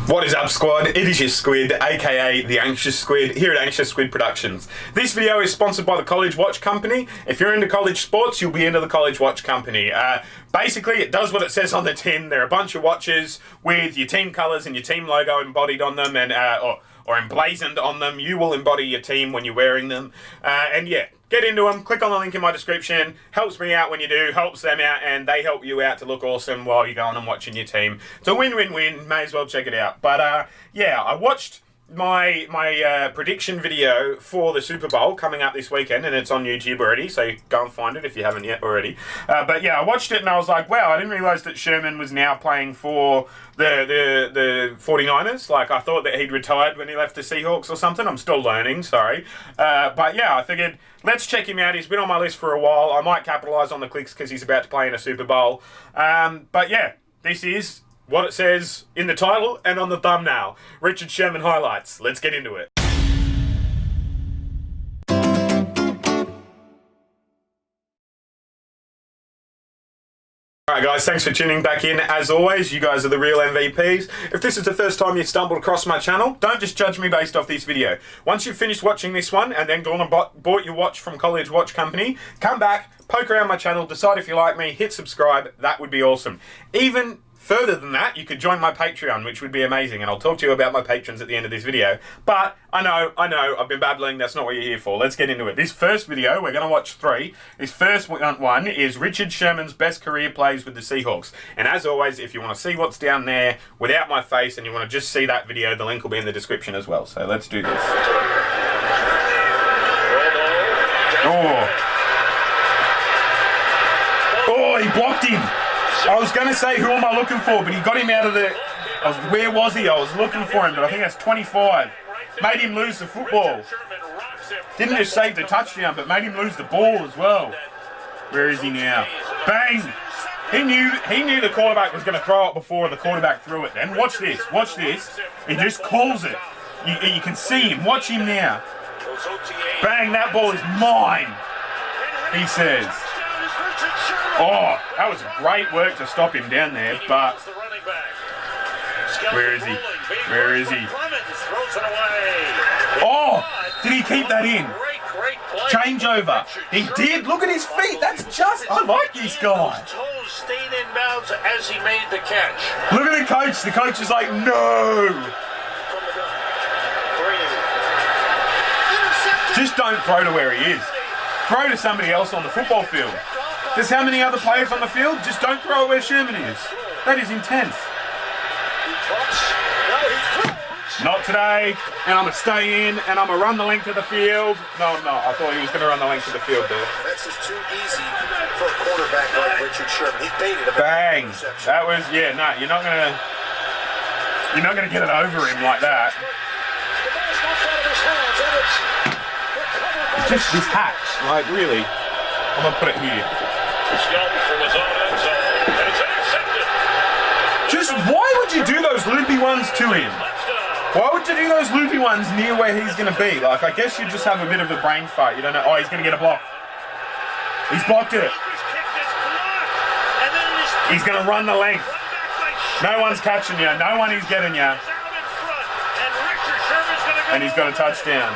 What is up, squad? It is your Squid, aka the Anxious Squid, here at Anxious Squid Productions. This video is sponsored by the College Watch Company. If you're into college sports, you'll be into the College Watch Company. Basically, it does what it says on the tin. There are a bunch of watches with your team colours and your team logo embodied on them, and or emblazoned on them. You will embody your team when you're wearing them. And yeah, get into them. Click on the link in my description. Helps me out when you do, helps them out, and they help you out to look awesome while you're going and watching your team. It's a win-win-win. May as well check it out. But yeah, I watched my prediction video for the Super Bowl coming up this weekend, and it's on YouTube already, so go and find it if you haven't yet already. But yeah, I watched it and I was like, wow, I didn't realise that Sherman was now playing for the 49ers. Like, I thought that he'd retired when he left the Seahawks or something. I'm still learning, sorry. But yeah, I figured, let's check him out. He's been on my list for a while. I might capitalise on the clicks because he's about to play in a Super Bowl. But yeah, this is what it says in the title and on the thumbnail. Richard Sherman highlights. Let's get into it. Alright guys, thanks for tuning back in. As always, you guys are the real MVPs. If this is the first time you've stumbled across my channel, don't just judge me based off this video. Once you've finished watching this one and then gone and bought your watch from College Watch Company, come back, poke around my channel, decide if you like me, hit subscribe. That would be awesome. Even further than that, you could join my Patreon, which would be amazing, and I'll talk to you about my patrons at the end of this video. But I know, I've been babbling, that's not what you're here for. Let's get into it. This first video, we're going to watch three. This first one is Richard Sherman's best career plays with the Seahawks. And as always, if you want to see what's down there without my face and you want to just see that video, the link will be in the description as well. So let's do this. Oh, he blocked him. I was going to say, who am I looking for? But he got him out of the... where was he? I was looking for him, but I think that's 25. Made him lose the football. Didn't just save the touchdown, but made him lose the ball as well. Where is he now? Bang! He knew the quarterback was going to throw it before the quarterback threw it then. Watch this. Watch this. He just calls it. You can see him. Watch him now. Bang, that ball is mine, he says. Oh, that was great work to stop him down there, but where is he? Where is he? Oh, did he keep that in? Changeover. He did. Look at his feet. That's just, I like this guy. Look at the coach. The coach is like, no. Just don't throw to where he is. Throw to somebody else on the football field. There's how many other players on the field? Just don't throw it where Sherman is. That is intense. Not today. And I'm going to stay in and I'm going to run the length of the field. No, I'm not. I thought he was going to run the length of the field there. That's just too easy for a quarterback like Richard Sherman. He baited him. Bang. That was, yeah, no, you're not going to get it over him like that. Just this hat, like really. I'm going to put it here. Just why would you do those loopy ones to him? Why would you do those loopy ones near where he's going to be? Like, I guess you just have a bit of a brain fart. You don't know. Oh, he's going to get a block. He's blocked it. He's going to run the length. No one's catching you. No one is getting you. And he's got a touchdown.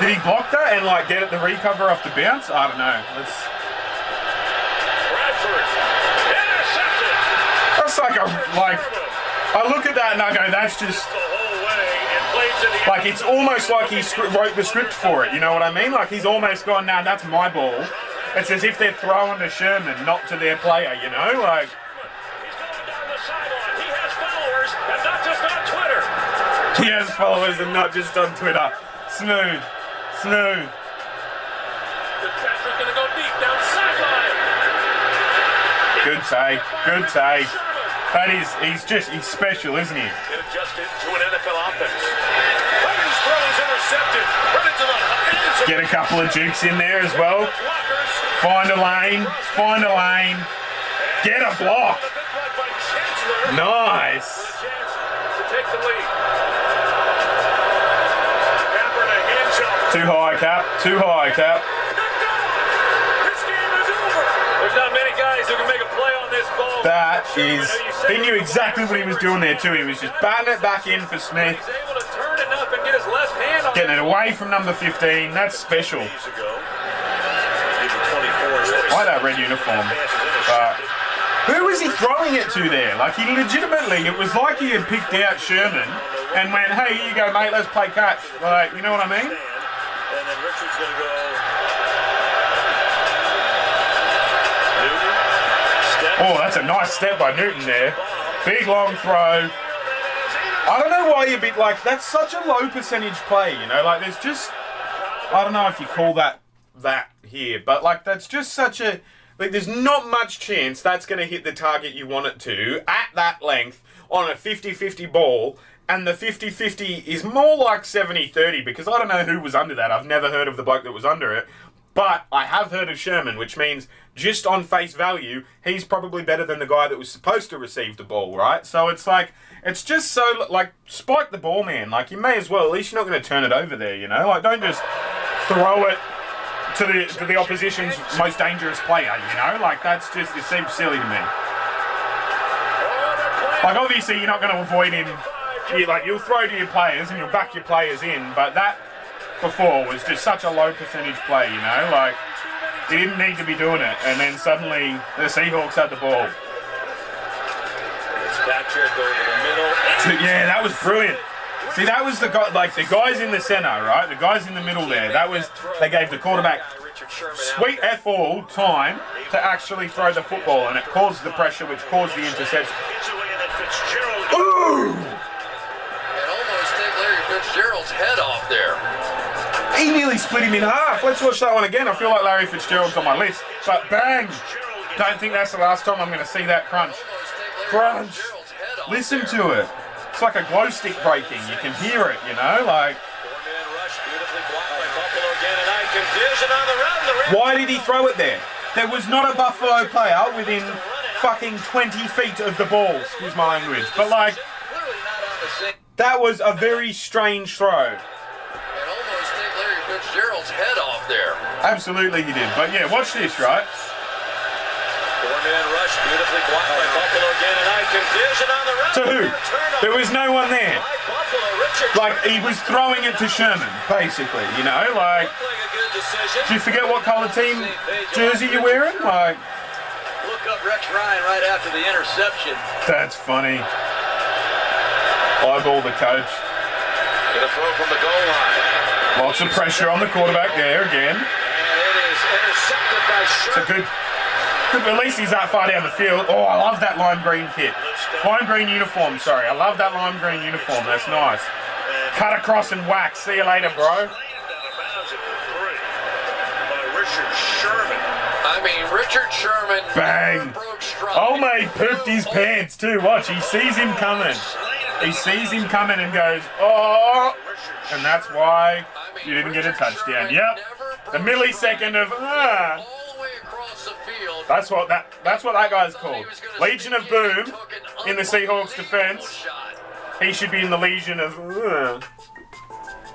Did he block that and like get it the recover off the bounce? I don't know. That's like I look at that and I go, that's just like, it's almost like he wrote the script for it. You know what I mean? Like, he's almost gone, nah, that's my ball. It's as if they're throwing to Sherman, not to their player. You know, like. He has followers and not just on Twitter. Smooth. Smooth. Good take. Good take. That is, he's special, isn't he? Get a couple of jukes in there as well. Find a lane. Find a lane. Get a block. Nice. Too high, Cap. Too high, Cap. There's not many guys who can make a play on That is, he knew exactly what he was doing there too. He was just batting it back in for Smith. Getting it away from number 15. That's special. I like that red uniform. But who was he throwing it to there? Like, he legitimately, it was like he had picked out Sherman and went, hey, here you go, mate, let's play catch. Like, you know what I mean? And then Richard's going to go. Oh, that's a nice step by Newton there. Big long throw. I don't know why you'd be like, that's such a low percentage play, you know? Like, there's just, I don't know if you call that here, but like, that's just such a, like, there's not much chance that's going to hit the target you want it to at that length on a 50-50 ball. And the 50-50 is more like 70-30 because I don't know who was under that. I've never heard of the bloke that was under it. But I have heard of Sherman, which means just on face value, he's probably better than the guy that was supposed to receive the ball, right? So it's like, it's just so, like, spike the ball, man. Like, you may as well. At least you're not going to turn it over there, you know? Like, don't just throw it to the opposition's most dangerous player, you know? Like, that's just, it seems silly to me. Like, obviously, you're not going to avoid him. You'll throw to your players and you'll back your players in, but that before was just such a low percentage play, you know? Like, he didn't need to be doing it, and then suddenly the Seahawks had the ball. Yeah, that was brilliant. See, that was the guy, like the guys in the center, right? The guys in the middle there. That was, they gave the quarterback sweet F all time to actually throw the football, and it caused the pressure, which caused the interception. Ooh! And almost take Larry Fitzgerald's head off there. He nearly split him in half. Let's watch that one again. I feel like Larry Fitzgerald's on my list. But bang! Don't think that's the last time I'm going to see that crunch. Crunch! Listen to it. It's like a glow stick breaking. You can hear it, you know? Like... Why did he throw it there? There was not a Buffalo player within fucking 20 feet of the ball. Excuse my language. But like... That was a very strange throw. Fitzgerald's head off there. Absolutely he did. But yeah, watch this, right? Four-man rush, beautifully blocked by Buffalo again, and I confusion on the run. To who? There was no one there. Like, he was throwing it to Sherman, basically, you know? Like, did you forget what colour team jersey you're wearing? Like, look up Rex Ryan right after the interception. That's funny. Eyeball the coach. Gonna throw from the goal line. Lots of pressure on the quarterback there again. And it is intercepted by Sherman. It's a good, at least he's that far down the field. Oh, I love that lime green kit. Lime green uniform, sorry. I love that lime green uniform. That's nice. Cut across and whack. See you later, bro. Richard Sherman. Bang. Oh, mate, pooped his pants too. Watch, he sees him coming. He sees him coming and goes, oh. And that's why you didn't get a touchdown. Yep. The millisecond of That's what that guy's called. Legion of Boom in the Seahawks defense. He should be in the Legion of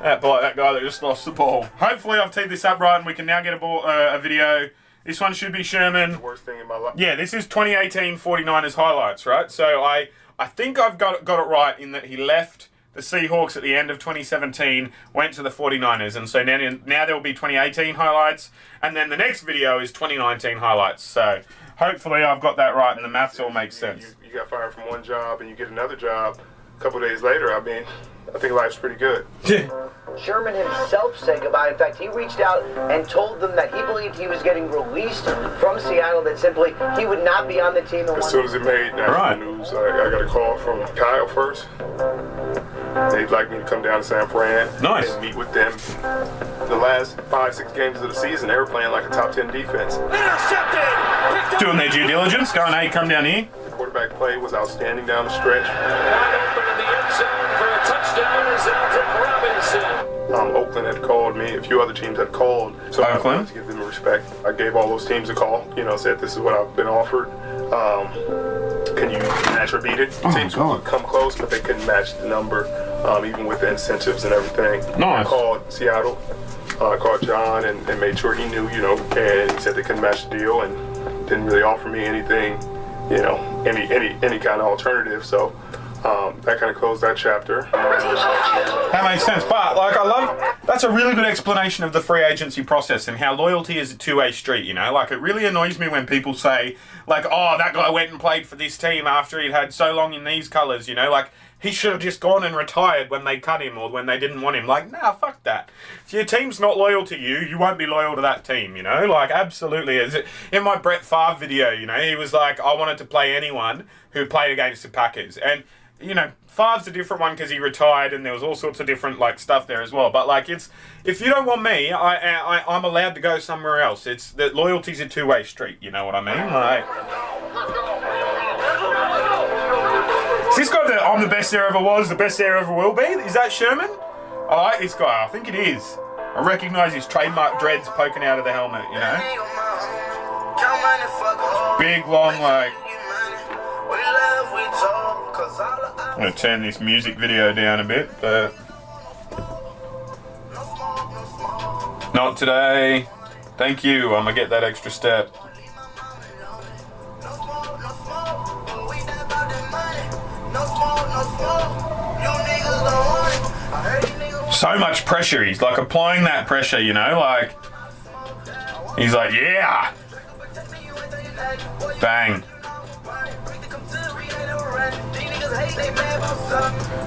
that guy that just lost the ball. Hopefully I've teed this up right and we can now get a video. This one should be Sherman. The worst thing in my life. Yeah, this is 2018 49ers highlights, right? So I think I've got it right in that he left the Seahawks at the end of 2017, went to the 49ers, and so now there will be 2018 highlights, and then the next video is 2019 highlights. So hopefully I've got that right and the maths all makes sense. You got fired from one job and you get another job a couple days later. I mean, I think life's pretty good. Sherman himself said goodbye. In fact, he reached out and told them that he believed he was getting released from Seattle, that simply he would not be on the team. As soon as it made national news, I got a call from Kyle first. They'd like me to come down to San Fran and meet with them. The last 5-6 games of the season, they were playing like a top 10 defense. Intercepted! Doing their due diligence, going, hey, come down here. The quarterback play was outstanding down the stretch. Wide open in the end zone for a touchdown is Alton Robinson. Oakland had called me, a few other teams had called, so I wanted to give them respect. I gave all those teams a call, said this is what I've been offered. Can you match or beat it? Teams would come close, but they couldn't match the number, even with the incentives and everything. Nice. I called Seattle, called John and made sure he knew, and he said they couldn't match the deal and didn't really offer me anything any kind of alternative. So that kind of closed that chapter. That makes sense. But like, that's a really good explanation of the free agency process and how loyalty is a two-way street. Like, it really annoys me when people say like, oh, that guy went and played for this team after he'd had so long in these colours. Like, he should have just gone and retired when they cut him or when they didn't want him. Like, nah, fuck that. If your team's not loyal to you, you won't be loyal to that team, Like, absolutely. In my Brett Favre video, he was like, I wanted to play anyone who played against the Packers. And, Favre's a different one because he retired and there was all sorts of different, like, stuff there as well. But, like, if you don't want me, I'm allowed to go somewhere else. It's that loyalty's a two-way street, you know what I mean? Like... Is this guy that I'm the best there ever was, the best there ever will be? Is that Sherman? I like this guy. I think it is. I recognise his trademark dreads poking out of the helmet, Big, long, like... I'm going to turn this music video down a bit, but... Not today. Thank you. I'm going to get that extra step. So much pressure. He's like applying that pressure, like he's like, yeah, bang.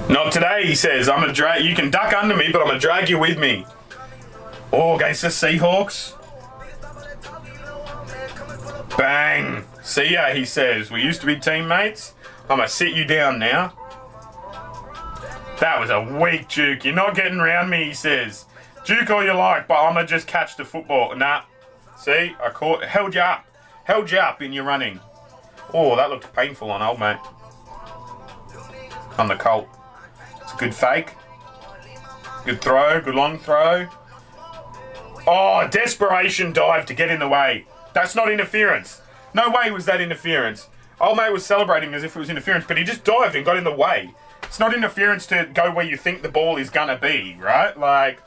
Not today, he says. I'm gonna drag. You can duck under me, but I'm gonna drag you with me. Oh, against the Seahawks. Bang. See ya, he says. We used to be teammates. I'm gonna sit you down now. That was a weak juke. You're not getting around me, he says. Juke all you like, but I'm going to just catch the football. Nah. See? Held you up. Held you up in your running. Oh, that looked painful on old mate. On the Colt. It's a good fake. Good throw. Good long throw. Oh, desperation dive to get in the way. That's not interference. No way was that interference. Old mate was celebrating as if it was interference, but he just dived and got in the way. It's not interference to go where you think the ball is gonna be, right? Like,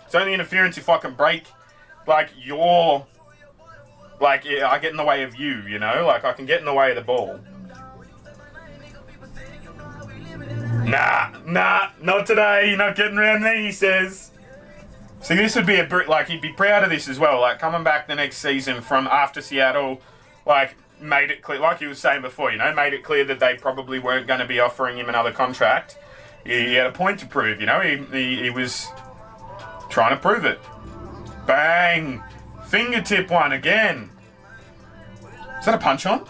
it's only interference if I can break, like, I get in the way of you, Like, I can get in the way of the ball. Nah, not today. You're not getting around me, he says. See, this would be like, he'd be proud of this as well. Like, coming back the next season from after Seattle, like, made it clear, like he was saying before, made it clear that they probably weren't going to be offering him another contract. He had a point to prove, he was trying to prove it. Bang! Fingertip one again. Is that a punch on?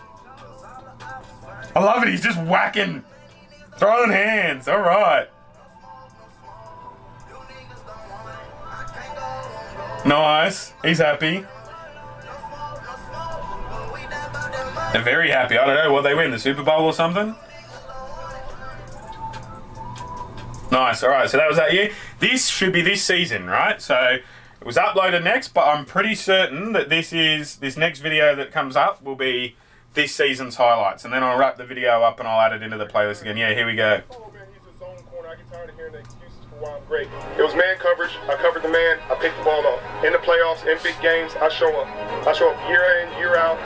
I love it, he's just whacking, throwing hands, alright. Nice, he's happy. They're very happy. I don't know, will they win the Super Bowl or something? Nice, alright, so that was that year. This should be this season, right? So it was uploaded next, but I'm pretty certain that this next video that comes up will be this season's highlights. And then I'll wrap the video up and I'll add it into the playlist again. Yeah, here we go. Great. It was man coverage. I covered the man. I picked the ball off. In the playoffs, in big games, I show up. I show up year in, year out.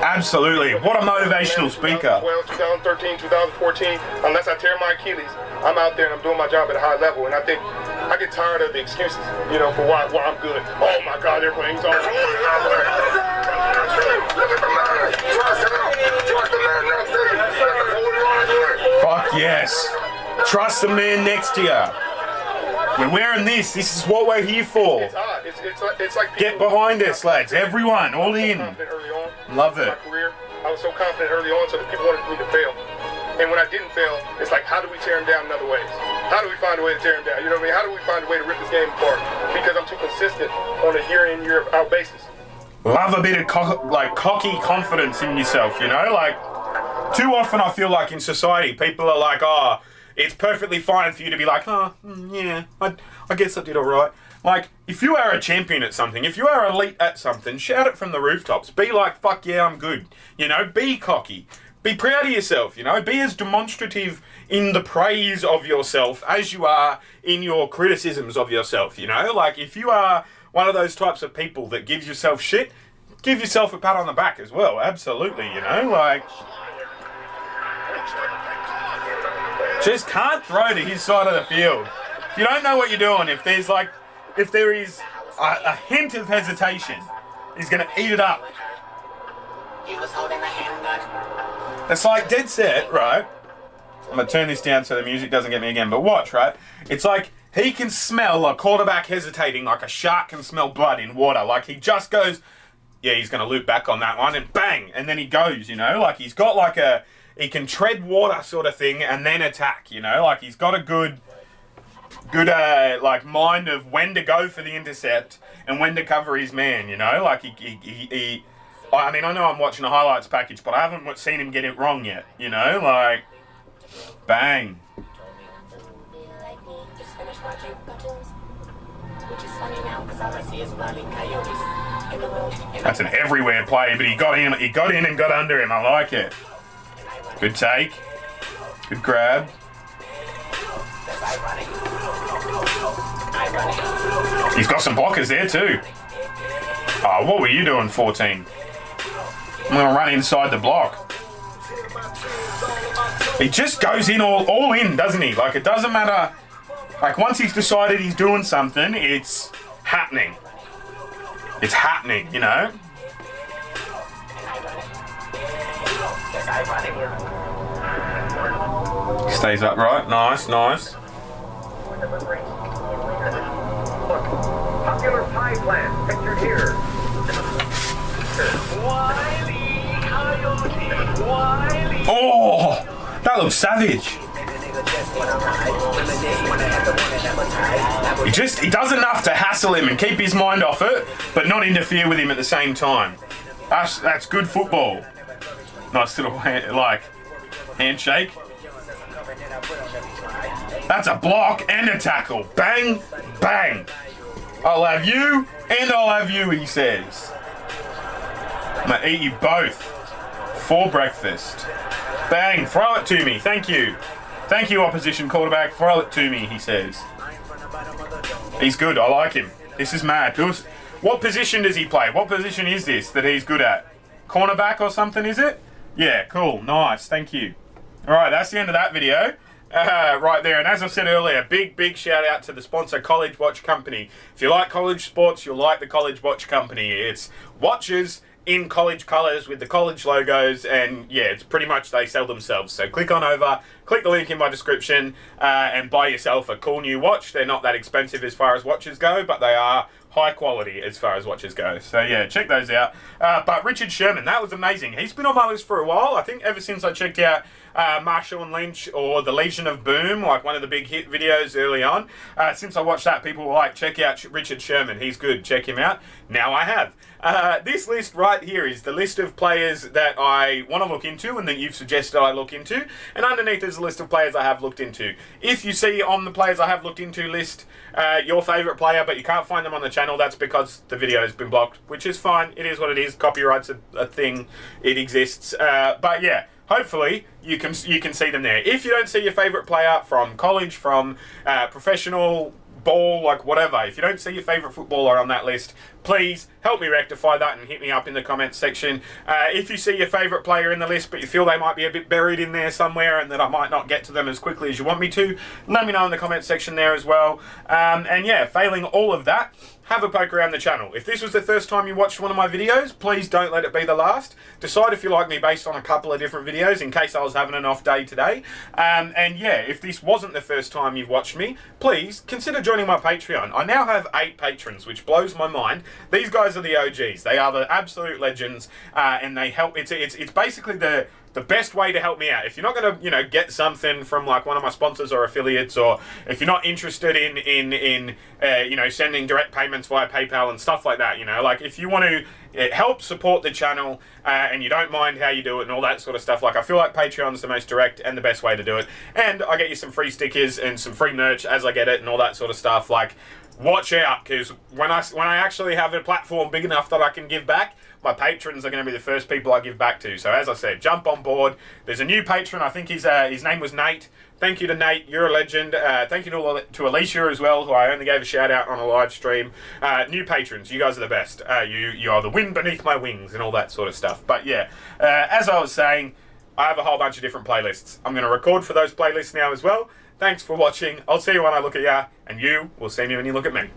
Absolutely. What a motivational speaker. 2013, 2014, unless I tear my Achilles, I'm out there and I'm doing my job at a high level. And I think I get tired of the excuses, for why I'm good. Oh my God, they're playing so. Look at the man. Trust the man next to you. Fuck yes. Trust the man next to you. We're wearing this. This is what we're here for. It's hot. It's like get behind us, lads. Everyone, all in. Love it. My career, I was so confident early on, so that people wanted me to fail. And when I didn't fail, it's like, how do we tear him down in other ways? How do we find a way to tear him down? You know what I mean? How do we find a way to rip this game apart? Because I'm too consistent on a year in, year out basis. Love a bit of cocky confidence in yourself, Like, too often I feel like in society, people are like, oh, it's perfectly fine for you to be like, oh, yeah, I guess I did all right. Like, if you are a champion at something, if you are elite at something, shout it from the rooftops. Be like, fuck yeah, I'm good. Be cocky. be proud of yourself, you know? Be as demonstrative in the praise of yourself as you are in your criticisms of yourself, you know? Like, if you are one of those types of people that gives yourself shit, give yourself a pat on the back as well, absolutely, you know? Like, just can't throw to his side of the field. If you don't know what you're doing, if there is a hint of hesitation, he's going to eat it up. It's like dead set, right? I'm going to turn this down so the music doesn't get me again, but watch, right? It's like he can smell a quarterback hesitating like a shark can smell blood in water. Like, he just goes, yeah, he's going to loop back on that one, and bang, and then he goes, you know? Like, he's got like he can tread water sort of thing and then attack, you know? Like, he's got a good like mind of when to go for the intercept and when to cover his man, you know? Like, I mean, I know I'm watching a highlights package, but I haven't seen him get it wrong yet, you know? Like, bang. That's an everywhere play, but he got in and got under him. I like it. Good take. Good grab. He's got some blockers there too. Oh, what were you doing, 14? I'm going to run inside the block. He just goes in all in, doesn't he? Like, it doesn't matter. Like, once he's decided he's doing something, it's happening. It's happening, you know? Stays upright. Nice, nice. Popular pie plant pictured here. Oh, that looks savage. He does enough to hassle him and keep his mind off it, but not interfere with him at the same time. That's good football. Nice little handshake. That's a block and a tackle. Bang, bang. I'll have you and I'll have you, he says. I'm gonna eat you both for breakfast. Bang, throw it to me. Thank you. Thank you, opposition quarterback. Throw it to me, he says. He's good. I like him. This is mad. What position does he play? What position is this that he's good at? Cornerback or something, is it? Yeah, cool. Nice. Thank you. All right, that's the end of that video. Right there. And as I said earlier, big shout out to the sponsor, College Watch Company. If you like college sports, you'll like the College Watch Company. It's watches in college colours with the college logos, and yeah, it's pretty much they sell themselves. So click on over, click the link in my description, and buy yourself a cool new watch. They're not that expensive as far as watches go, but they are high quality as far as watches go. So yeah, check those out. But Richard Sherman, that was amazing. He's been on my list for a while. I think ever since I checked out Marshall and Lynch or The Legion of Boom, like one of the big hit videos early on. Since I watched that, people were like, check out Richard Sherman. He's good. Check him out. Now I have. This list right here is the list of players that I want to look into and that you've suggested I look into. And underneath is a list of players I have looked into. If you see on the players I have looked into list your favourite player, but you can't find them on the channel, that's because the video has been blocked, which is fine. It is what it is. Copyright's a thing. It exists. But yeah, hopefully you can see them there. If you don't see your favourite player from college, from professional, ball, like whatever, if you don't see your favourite footballer on that list, please help me rectify that and hit me up in the comments section. If you see your favourite player in the list but you feel they might be a bit buried in there somewhere and that I might not get to them as quickly as you want me to, let me know in the comments section there as well. And yeah, failing all of that, have a poke around the channel. If this was the first time you watched one of my videos, please don't let it be the last. Decide if you like me based on a couple of different videos in case I was having an off day today. And yeah, if this wasn't the first time you've watched me, please consider joining my Patreon. I now have 8 patrons, which blows my mind. These guys are the OGs. They are the absolute legends, and they help. It's basically the best way to help me out. If you're not going to, get something from like one of my sponsors or affiliates, or if you're not interested in sending direct payments via PayPal and stuff like that, like if you want to help support the channel and you don't mind how you do it and all that sort of stuff, like I feel like Patreon's the most direct and the best way to do it. And I get you some free stickers and some free merch as I get it and all that sort of stuff. Like, watch out, because when I actually have a platform big enough that I can give back, my patrons are going to be the first people I give back to. So as I said, jump on board. There's a new patron. I think his name was Nate. Thank you to Nate. You're a legend. Thank you to Alicia as well, who I only gave a shout out on a live stream. New patrons, you guys are the best. You are the wind beneath my wings and all that sort of stuff. But yeah, as I was saying, I have a whole bunch of different playlists. I'm going to record for those playlists now as well. Thanks for watching. I'll see you when I look at ya, and you will see me when you look at me.